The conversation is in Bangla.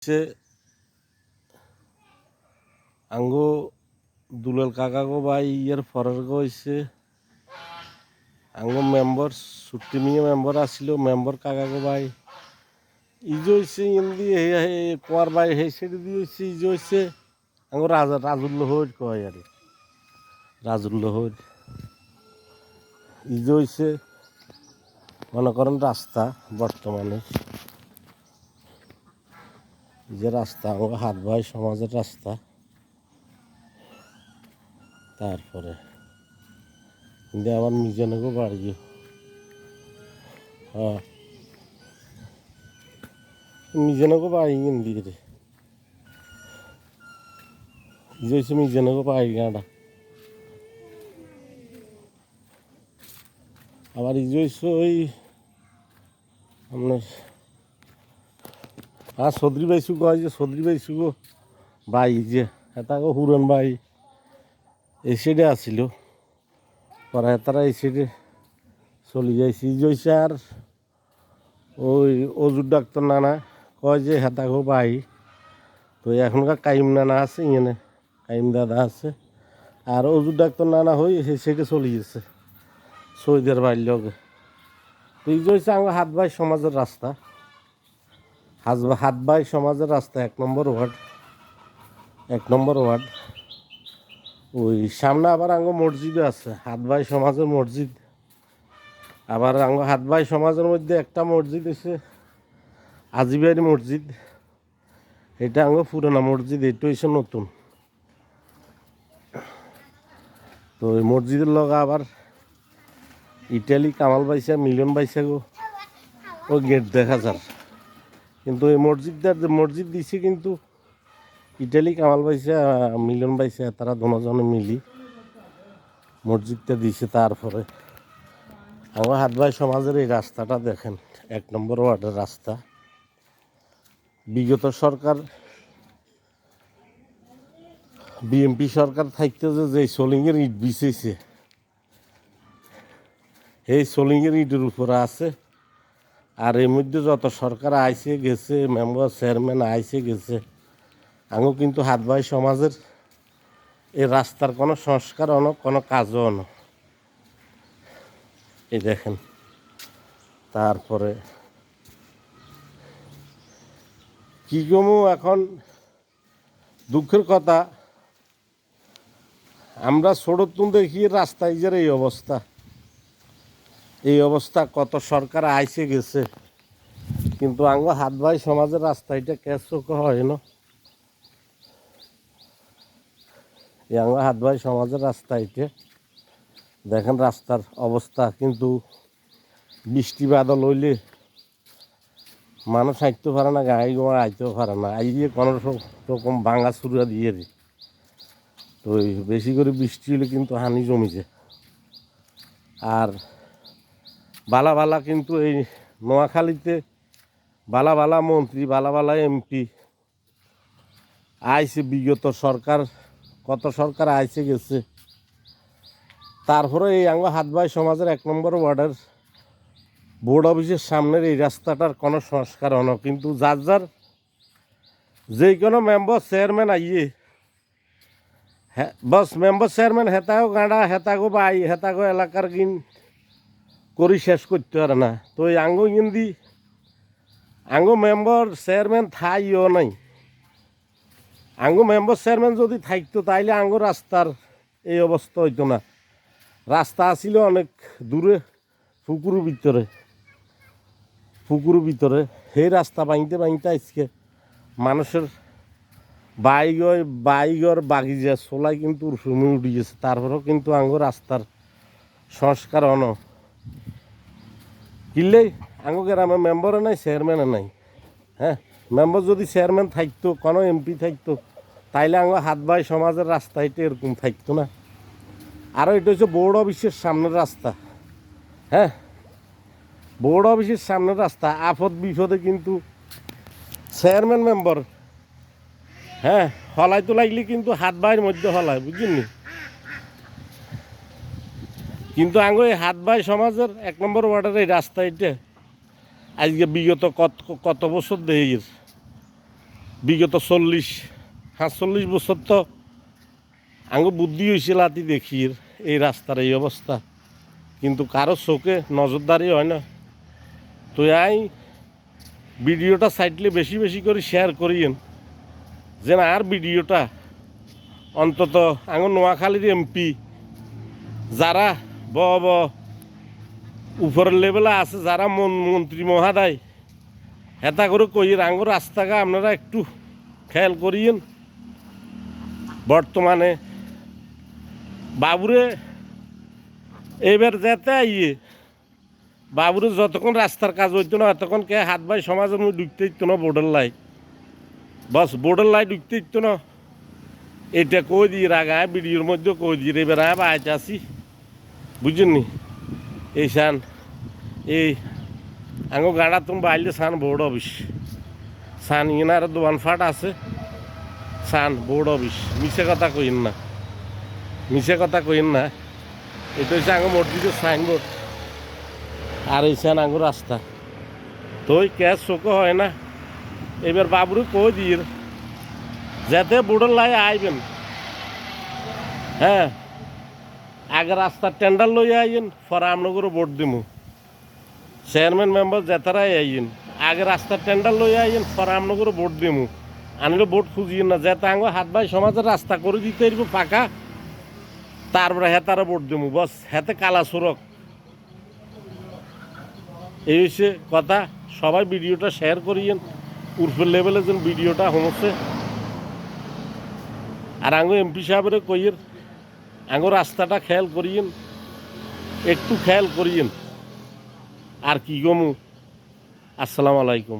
সে আঙ্গো দুলাল কাকা গো ভাই ইয়ার ফরার গো হইছে আঙ্গো মেম্বার ছুটি নিয়ে মেম্বার আসছিল মেম্বার কাকা গো ভাই ইজো হইছে ইন্দি কোয়ার ভাই হে সেটি দিয়ে হইছে ইজো হইছে আঙ্গো রাজুল্লাহর কয় আর রাজুল্লাহর ইজো হইছে মনে করেন রাস্তা বর্তমানে যে রাস্তা আমার হাত ভাই সমাজের রাস্তা। তারপরে কিন্তু আমার মিজানকেও বাড়িও হ্যাঁ মিজানকেও বাড়ি কিনবি রে ইজেছে মিজানকেও বাড়ি গাঁটা আবার ইজেছে ওই আপনার হ্যাঁ সদরি বাইসু কয় যে সদরি বাইসু গো ভাই যে তাকে হুরন ভাই এই সাইডে আসছিল পরে তারা এই সাইডে চলে যাইছে ইজইছে আর ওই অজুর ডাক্তার নানা কয় যে হেতাগো ভাই তো এখনকার কাইম নানা আছে ইয়ে কাইম দাদা আছে আর অজুর ডাক্তার নানা হই সেই সাইডে চলে গেছে সৈদের বাড়ির লগে তো ইজইছে আমার হাত ভাই সমাজের রাস্তা হাত ভাই সমাজের রাস্তা 1 নম্বর ওয়ার্ড ওই সামনে আবার আঙ্গ মসজিদও আছে হাত ভাই সমাজের মসজিদ। আবার আঙ্গ হাত ভাই সমাজের মধ্যে একটা মসজিদ আছে আজিবাড়ি মসজিদ, এটা আঙ্গ পুরানা মসজিদ, এটা হচ্ছে নতুন। তো ওই মসজিদের লগে আবার ইটালি কামাল বাইসা মিলন বাইসা গো ও গেট দেখা যার, কিন্তু এই মসজিদটার যে মসজিদ দিছে কিন্তু ইটালি কামাল বাইসা মিলন বাইসা তারা দুজনে মিলি মসজিদটা দিছে। তারপরে আমার হাত ভাই সমাজের এই রাস্তাটা দেখেন 1 নম্বর ওয়ার্ডের রাস্তা। বিগত সরকার বিএমপি সরকার থাকতে যে সোলিংয়ের ইট বিছেছে এই সোলিংয়ের ইটের উপরে আছে। আর এর মধ্যে যত সরকার আইসে গেছে মেম্বার চেয়ারম্যান আইসে গেছে আমিও কিন্তু হাত ভাই সমাজের এই রাস্তার কোনো সংস্কার অনো কোনো কাজও অনো এই দেখেন। তারপরে কি কমু এখন দুঃখের কথা আমরা ছোটতুন দেখি রাস্তায় যে এই অবস্থা কত সরকার আইসে গেছে কিন্তু আঙ্গ হাত ভাই সমাজের রাস্তা এটা কেসক হয় না। এই আঙ্গ হাত ভাই সমাজের রাস্তা এটা দেখেন রাস্তার অবস্থা, কিন্তু বৃষ্টি বাদল হইলে মানুষ আইতে পারে না, গাড়ি ঘোড়া আইতেও পারে না, আইয়ে কোনো রকম ভাঙা চুরা দিয়ে দিই। তো বেশি করে বৃষ্টি হলে কিন্তু হানি জমিছে। আর বালা কিন্তু এই নোয়াখালীতে বালা মন্ত্রী বালা এমপি আইসে, বিগত সরকার কত সরকার আইসে গেছে। তারপরে এই আঙ্গ হাত ভাই সমাজের 1 নম্বর ওয়ার্ডের বোর্ড অফিসের সামনের এই রাস্তাটার কোনো সংস্কার হনো, কিন্তু যার যে কোনো মেম্বার চেয়ারম্যান আইয়ে হ্যাঁ বস মেম্বার চেয়ারম্যান হেতাগো গাঁড়া হেতাগো বাই হেতাগো এলাকার গিন করি শেষ করতে পারে না। তো এই আঙ্গো মেম্বার চেয়ারম্যান থাইও নাই। আঙ্গো মেম্বার চেয়ারম্যান যদি থাকতো তাইলে আঙ্গো রাস্তার এই অবস্থা হইতো না। রাস্তা আসিল অনেক দূরে পুকুরের ভিতরে সেই রাস্তা বাইতে আজকে মানুষের বাইগর বাগিজা সোলাই কিন্তু উর্ফুমে উঠে গেছে। তারপরেও কিন্তু আঙ্গো রাস্তার সংস্কার হন কিনলেই আঙ্গো গ্রামে মেম্বারও নাই চেয়ারম্যানও নাই। হ্যাঁ মেম্বার যদি চেয়ারম্যান থাকতো কোনো এমপি থাকতো তাইলে আঙ্গো হাত ভাই সমাজের রাস্তা এটা এরকম থাকতো না। আরও এটা হচ্ছে বোর্ড অফিসের সামনের রাস্তা। হ্যাঁ বোর্ড অফিসের সামনের রাস্তা আপদ বিপদে কিন্তু চেয়ারম্যান মেম্বার হ্যাঁ হলাইতে লাগলে কিন্তু হাত ভাইয়ের মধ্যে হলায় বুঝলি। কিন্তু আঙ্গো এই হাত ভাই সমাজের 1 নম্বর ওয়ার্ডের এই রাস্তা এটা আজকে বিগত কত বছর দিয়ে গেছে। বিগত 40-45 বছর তো আঙ্গ বুদ্ধি হয়েছে লাতি দেখির এই রাস্তার এই অবস্থা, কিন্তু কারো চোখে নজরদারি হয় না। তো আই ভিডিওটা সাইডলে বেশি বেশি করে শেয়ার করিয়েন, যেন আর ভিডিওটা অন্তত আঙ্গ নোয়াখালীর এমপি যারা উপরের লেভেলে আছে, যারা মন্ত্রী মহাদয়, হেতা করে কইয়ের আঙ্গ রাস্তাঘাট আপনারা একটু খেয়াল করিয়েন। বর্তমানে বাবুরে এবার যেতে আইয়ে বাবুরে যতক্ষণ রাস্তার কাজ হইতো না ততক্ষণ কে হাত ভাই সমাজের মধ্যে ঢুকতে ইতো না, বোর্ডার লাই বস বোর্ডার লাই ঢুকতে ইতো না। এটা কই দিয়ে রাগায় ভিডিওর মধ্যে কই দিয়ে এবার আইতে আসি, বুঝছেননি? এই সান এই আঙ্গ গাড়া তুমি বাইলে সান বোর্ড অফিস, সান ইনার দোকান ফাট আছে, সান বোর্ড অফিস। মিশে কথা কইন না, মিশে কথা কইন না। এটা হচ্ছে আঙ্গ মসজিদের সাইনবোর্ড, আর এই সান আঙ্গ রাস্তা। তো ওই ক্যাশ শোকও হয় না। এবার বাবুরে কই দিয়ে যাতে বোর্ডের লাই আইবেন, হ্যাঁ আগে রাস্তার টেন্ডার লই আইন, পরে আপনাকে ভোট দিব। চেয়ারম্যান মেম্বার যেতারাই আইন, আগে রাস্তার টেন্ডার লই আইন, পরে আপনাকে ভোট দিব। আনলে ভোট খুঁজিয়ে না, যাতে আঙ্গ হাত ভাই সমাজের রাস্তা করে দিতে পারবো পাকা, তারপরে হেতারা ভোট দিব। বস হেতে কালা সুরক। এই হচ্ছে কথা। সবাই ভিডিওটা শেয়ার করিয়েন, উর্ফের লেভেলে যেন ভিডিওটা হমছে। আর আঙ্গ এমপি সাহেবের কইয়ের আঙ্গ রাস্তাটা খেয়াল করিয়েন, একটু খেয়াল করিয়েন। আর কি গমু? আসসালামু আলাইকুম।